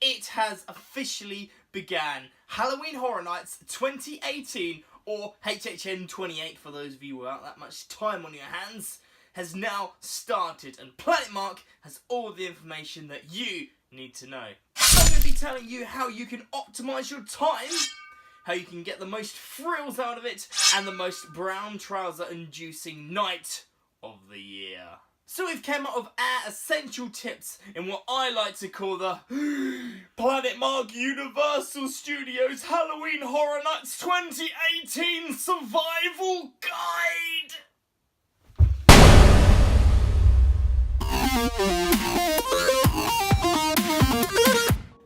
it has officially began. Halloween Horror Nights 2018, or HHN28 for those of you without that much time on your hands, has now started, and Planet Mark has all the information that you need to know. I'm going to be telling you how you can optimise your time, how you can get the most thrills out of it, and the most brown trouser inducing night of the year. So we've come up with our essential tips in what I like to call the Planet Mark Universal Studios Halloween Horror Nights 2018 Survival Guide!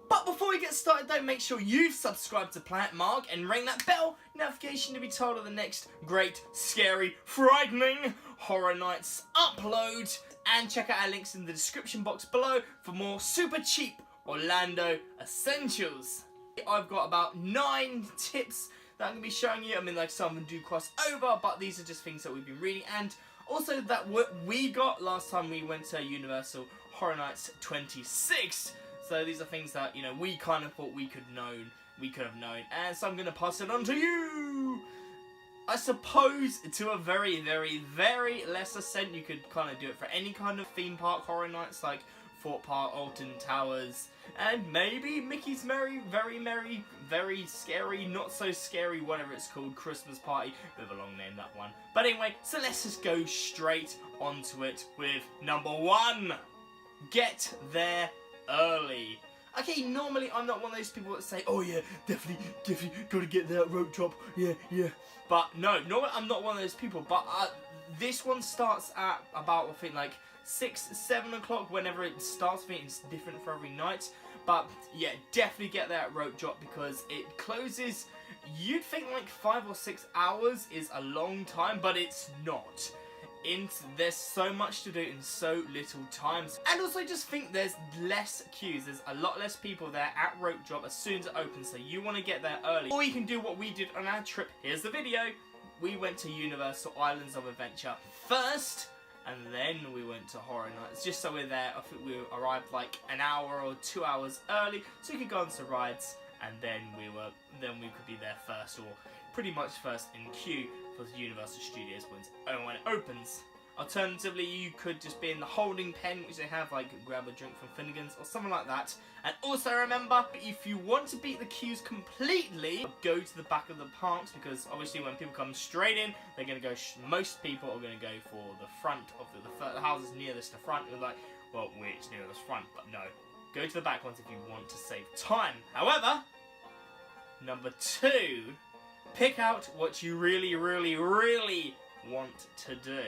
But before we get started though, make sure you've subscribed to Planet Mark and ring that bell notification to be told of the next great, scary, frightening Horror Nights upload. And check out our links in the description box below for more super cheap Orlando essentials. I've got about 9 tips that I'm going to be showing you. I mean, like, some of them do cross over, but these are just things that we've been reading. And also that what we got last time we went to Universal Horror Nights 26. So these are things that, you know, we kind of thought we could have known. And so I'm going to pass it on to you. I suppose to a very, very, very lesser extent, you could kind of do it for any kind of theme park horror nights, like Fort Park, Alton Towers, and maybe Mickey's Very Scary, Not So Scary, whatever it's called, Christmas Party. Bit of a long name, that one. But anyway, so let's just go straight onto it with number 1. Get there early. Okay, normally I'm not one of those people that say, oh yeah, definitely gotta get that rope drop, yeah. But no, normally I'm not one of those people, but this one starts at about, I think, like 6, 7 o'clock, whenever it starts. I think it's different for every night. But yeah, definitely get there at rope drop because it closes, you'd think like 5 or 6 hours is a long time, but it's not. There's so much to do in so little time. And also just think there's less queues. There's a lot less people there at rope drop as soon as it opens, so you want to get there early. Or you can do what we did on our trip. Here's the video. We went to Universal Islands of Adventure first, and then we went to Horror Nights, just so we're there. I think we arrived like an hour or 2 hours early, so we could go on some rides, and then we could be there first, or pretty much first in queue for the Universal Studios when it opens. Alternatively, you could just be in the holding pen, which they have, like grab a drink from Finnegan's or something like that. And also remember, if you want to beat the queues completely, go to the back of the parks, because obviously when people come straight in, they're going to go, most people are going to go for the front of the houses nearest the front. You're like, well, it's nearest front, but no. Go to the back ones if you want to save time. However, number 2, pick out what you really want to do.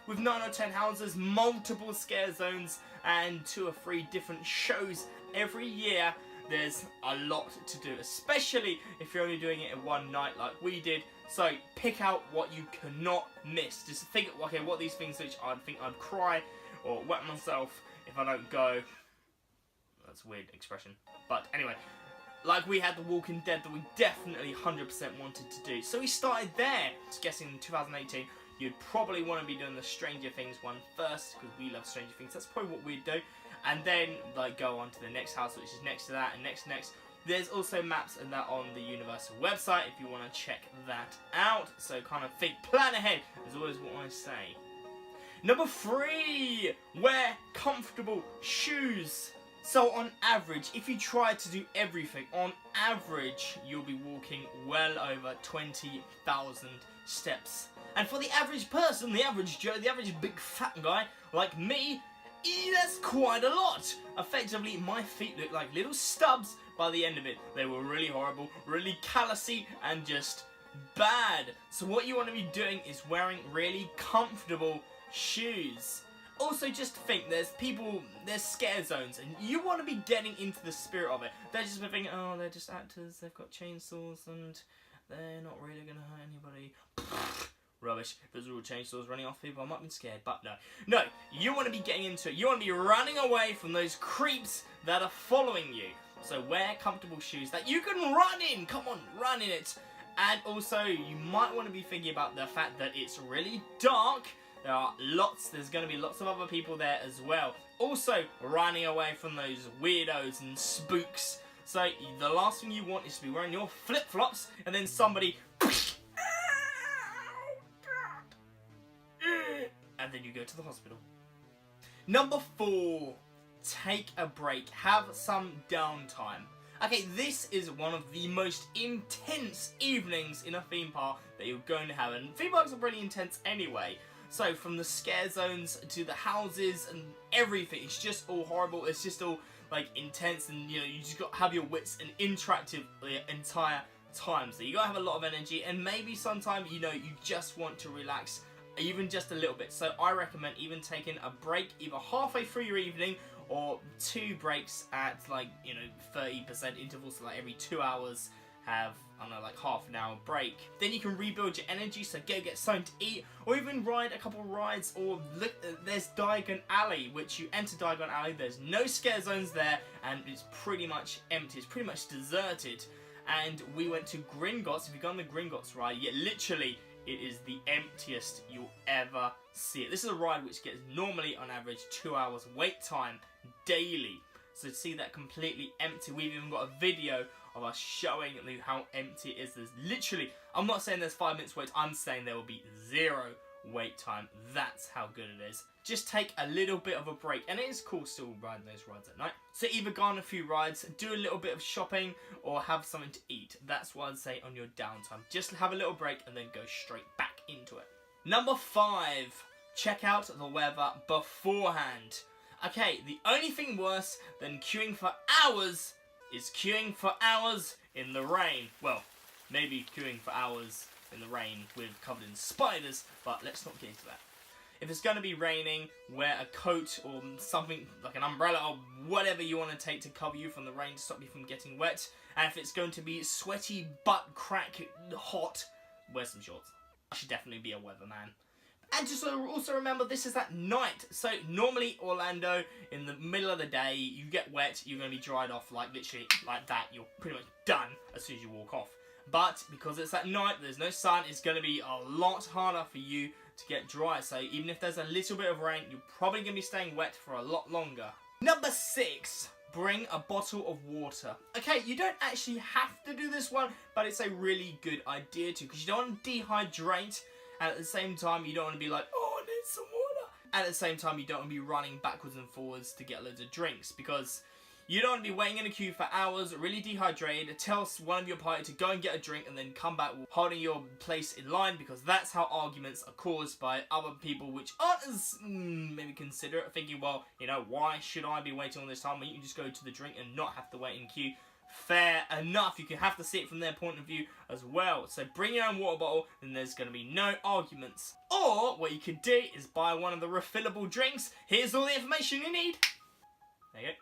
With 9 or 10 houses, multiple scare zones, and 2 or 3 different shows every year, there's a lot to do, especially if you're only doing it in one night like we did. So pick out what you cannot miss. Just think, okay, what are these things which I'd think I'd cry or wet myself if I don't go. That's a weird expression. But anyway, like we had The Walking Dead that we definitely 100% wanted to do. So we started there. Just guessing in 2018, you'd probably want to be doing the Stranger Things one first, because we love Stranger Things. That's probably what we'd do. And then like go on to the next house, which is next to that, and next. There's also maps and that on the Universal website if you want to check that out. So kind of think, plan ahead, is always what I say. Number 3, wear comfortable shoes. So on average, if you try to do everything, on average, you'll be walking well over 20,000 steps. And for the average person, the average Joe, the average big fat guy like me, that's quite a lot. Effectively, my feet look like little stubs by the end of it. They were really horrible, really callousy, and just bad. So what you want to be doing is wearing really comfortable shoes. Also, just think, there's scare zones, and you want to be getting into the spirit of it. They're just thinking, oh, they're just actors, they've got chainsaws, and they're not really going to hurt anybody. Rubbish. If there's all chainsaws running off people, I might be scared, but no. No, you want to be getting into it. You want to be running away from those creeps that are following you. So wear comfortable shoes that you can run in. Come on, run in it. And also, you might want to be thinking about the fact that it's really dark. There's going to be lots of other people there as well. Also, running away from those weirdos and spooks. So the last thing you want is to be wearing your flip-flops and then somebody and then you go to the hospital. Number 4, take a break. Have some downtime. Okay, this is one of the most intense evenings in a theme park that you're going to have, and theme parks are pretty intense anyway. So from the scare zones to the houses and everything, it's just all horrible. It's just all like intense, and you know, you just got to have your wits and interactive the entire time. So you got to have a lot of energy, and maybe sometime, you know, you just want to relax even just a little bit. So I recommend even taking a break either halfway through your evening or 2 breaks at like, you know, 30% intervals, so like every 2 hours have, I don't know, like half an hour break. Then you can rebuild your energy, so go get something to eat, or even ride a couple rides, or look, there's Diagon Alley, which you enter Diagon Alley, there's no scare zones there, and it's pretty much empty, it's pretty much deserted. And we went to Gringotts. If you go on the Gringotts ride, yeah, literally, it is the emptiest you'll ever see it. This is a ride which gets normally on average 2 hours wait time daily. So to see that completely empty, we've even got a video of us showing you how empty it is. There's literally, I'm not saying there's 5 minutes wait, I'm saying there will be 0 wait time. That's how good it is. Just take a little bit of a break, and it is cool still riding those rides at night. So either go on a few rides, do a little bit of shopping, or have something to eat. That's what I'd say on your downtime. Just have a little break and then go straight back into it. Number 5, check out the weather beforehand. Okay, the only thing worse than queuing for hours is queuing for hours in the rain. Well, maybe queuing for hours in the rain with covered in spiders, but let's not get into that. If it's going to be raining, wear a coat or something like an umbrella or whatever you want to take to cover you from the rain to stop you from getting wet. And if it's going to be sweaty, butt crack hot, wear some shorts. I should definitely be a weatherman. And just also remember, this is at night. So normally Orlando, in the middle of the day, you get wet, you're going to be dried off like literally like that. You're pretty much done as soon as you walk off. But because it's at night, there's no sun, it's going to be a lot harder for you to get dry. So even if there's a little bit of rain, you're probably going to be staying wet for a lot longer. Number 6, bring a bottle of water. Okay, you don't actually have to do this one, but it's a really good idea to, because you don't want to dehydrate, and at the same time you don't want to be like, oh, I need some water. And at the same time you don't want to be running backwards and forwards to get loads of drinks, because you don't want to be waiting in a queue for hours, really dehydrated, tell one of your party to go and get a drink and then come back holding your place in line, because that's how arguments are caused by other people which aren't as maybe considerate, thinking, well, you know, why should I be waiting all this time when you can just go to the drink and not have to wait in queue? Fair enough, you can have to see it from their point of view as well. So bring your own water bottle, and there's going to be no arguments. Or what you could do is buy one of the refillable drinks. Here's all the information you need. There you go.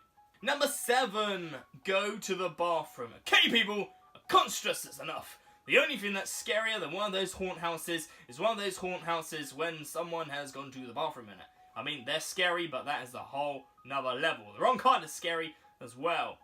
Number 7, go to the bathroom. Okay, people, I can't stress this enough. The only thing that's scarier than one of those haunt houses is one of those haunt houses when someone has gone to the bathroom in it. I mean, they're scary, but that is a whole nother level. The wrong kind of scary as well.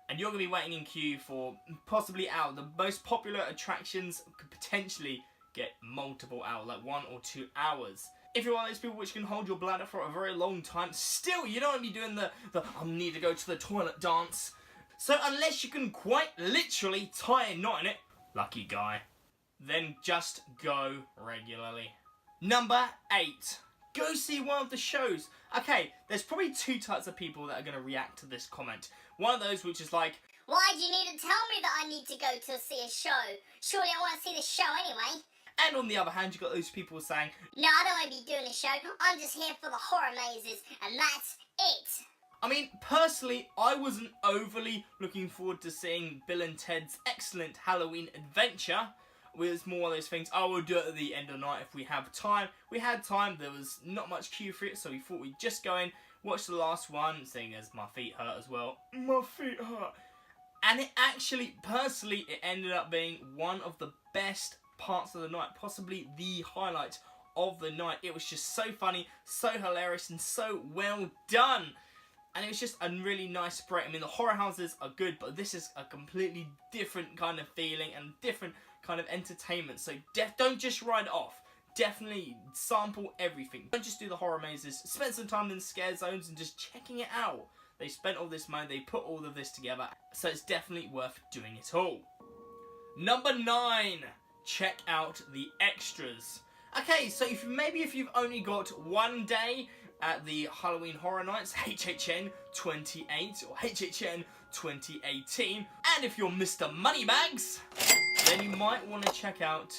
And you're going to be waiting in queue for possibly hours. The most popular attractions could potentially get multiple hours, like 1 or 2 hours. If you're one of those people which can hold your bladder for a very long time, still, you don't want to be doing the I need to go to the toilet dance. So unless you can quite literally tie a knot in it, lucky guy, then just go regularly. Number 8, go see one of the shows. Okay, there's probably 2 types of people that are going to react to this comment. One of those which is like, why do you need to tell me that I need to go to see a show? Surely I want to see the show anyway. and on the other hand, you've got those people saying, no, I don't want to be doing a show. I'm just here for the horror mazes, and that's it. I mean, personally, I wasn't overly looking forward to seeing Bill and Ted's Excellent Halloween Adventure. It was more one of those things, oh, we'll do it at the end of the night if we have time. We had time, there was not much queue for it, so we thought we'd just go in, watch the last one, seeing as my feet hurt as well. My feet hurt. And it actually, personally, it ended up being one of the best parts of the night, possibly the highlight of the night. It was just so funny, so hilarious, and so well done. And it was just a really nice break. I mean, the horror houses are good, but this is a completely different kind of feeling and different kind of entertainment. So don't just ride it off. definitely sample everything. Don't just do the horror mazes. Spend some time in scare zones and just checking it out. They spent all this money, they put all of this together, so it's definitely worth doing it all. Number 9, check out the extras. Okay, so if you've only got one day at the Halloween Horror Nights, HHN28 or HHN 2018, and if you're Mr. Moneybags, then you might want to check out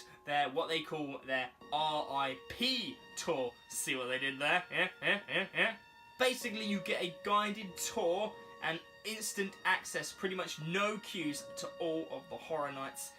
what they call their RIP tour. See what they did there? Yeah. Basically, you get a guided tour and instant access, pretty much no queues, to all of the horror nights,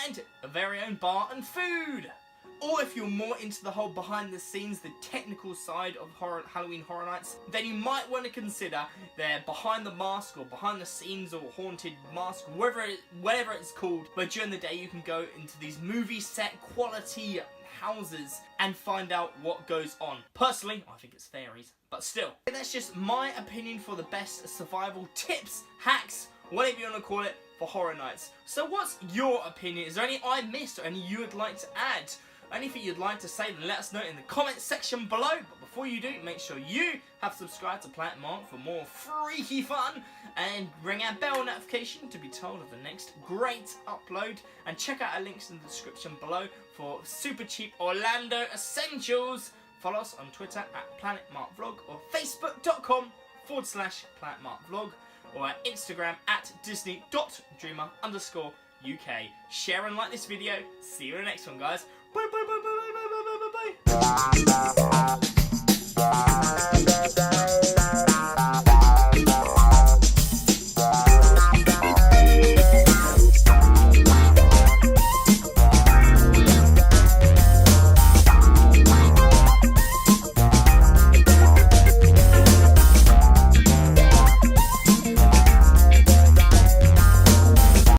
and a very own bar and food. Or if you're more into the whole behind the scenes, the technical side of Halloween Horror Nights, then you might want to consider their behind the mask or behind the scenes or haunted mask, whatever it's called, where during the day you can go into these movie set quality houses and find out what goes on. Personally, I think it's fairies, but still. That's just my opinion for the best survival tips, hacks, whatever you want to call it, for Horror Nights. So what's your opinion? Is there any I missed or any you would like to add? Anything you'd like to say, then let us know in the comment section below. But before you do, make sure you have subscribed to Planet Mark for more freaky fun, and ring our bell notification to be told of the next great upload. And check out our links in the description below for super cheap Orlando essentials. Follow us on Twitter at PlanetMarkVlog or Facebook.com/PlanetMarkVlog or at Instagram at Disney.Dreamer_UK. Share and like this video. See you in the next one, guys. Bye.